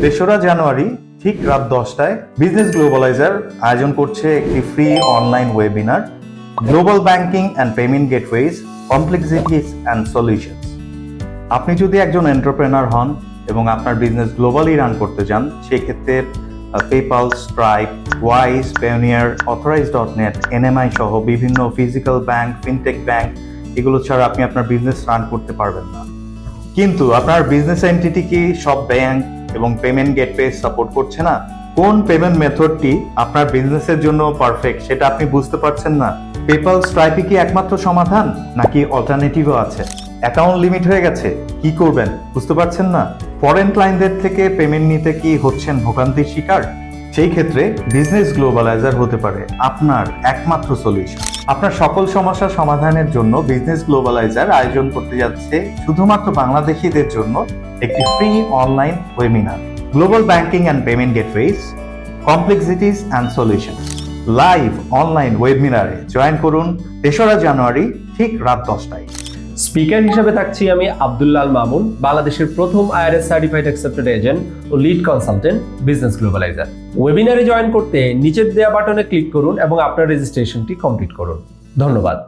3রা জানুয়ারি ঠিক রাত 10টায় বিজনেস গ্লোবালাইজার আয়োজন করছে একটি free online webinar, global banking and payment gateways, complexities and solutions. আপনি যদি একজন এন্টারপ্রেনার হন এবং আপনার বিজনেস গ্লোবালি রান করতে চান, সেক্ষেত্রে পেপাল, স্ট্রাইপ, ওয়াইজ, পেওনিয়ার, অথরাইজ.নেট, এনএমআই সহ বিভিন্ন ফিজিক্যাল ব্যাংক, ফিনটেক ব্যাংক এগুলো ছাড়া আপনি আপনার বিজনেস রান করতে পারবেন না। কিন্তু আপনার বিজনেস এন্টিটি কি সব ব্যাংক এবং পেমেন্ট গেটওয়ে সাপোর্ট করছে না? কোন পেমেন্ট মেথডটি আপনার বিজনেসের জন্য পারফেক্ট সেটা আপনি বুঝতে পারছেন না? পেপাল, স্ট্রাইপে কি একমাত্র সমাধান নাকি অল্টারনেটিভও আছে? অ্যাকাউন্ট লিমিট হয়ে গেছে, কি করবেন বুঝতে পারছেন না? ফরেন ক্লায়েন্টদের থেকে পেমেন্ট নিতে কি হচ্ছেন ভোগান্তির শিকার? সেই ক্ষেত্রে বিজনেস গ্লোবালাইজার হতে পারে আপনার একমাত্র সলিউশন। আপনার সকল সমস্যার সমাধানের জন্য বিজনেস গ্লোবালাইজার আয়োজন করতে যাচ্ছে শুধুমাত্র বাংলাদেশিদের জন্য একটি free online webinar, global banking and payment gateways, complexities and solutions. Live online ওয়েবিনারে জয়েন করুন 3রা জানুয়ারি ঠিক রাত 10টায়। স্পিকার হিসেবে থাকছি আমি আব্দুল্লাহ আল মামুন, বাংলাদেশের প্রথম IRS সার্টিফাইড অ্যাকসেপ্টেড এজেন্ট ও লিড কনসালটেন্ট বিজনেস গ্লোবালাইজার। ওয়েবিনারে জয়েন করতে নিচের দেওয়া বাটনে ক্লিক করুন এবং আপনার রেজিস্ট্রেশনটি কমপ্লিট করুন। ধন্যবাদ।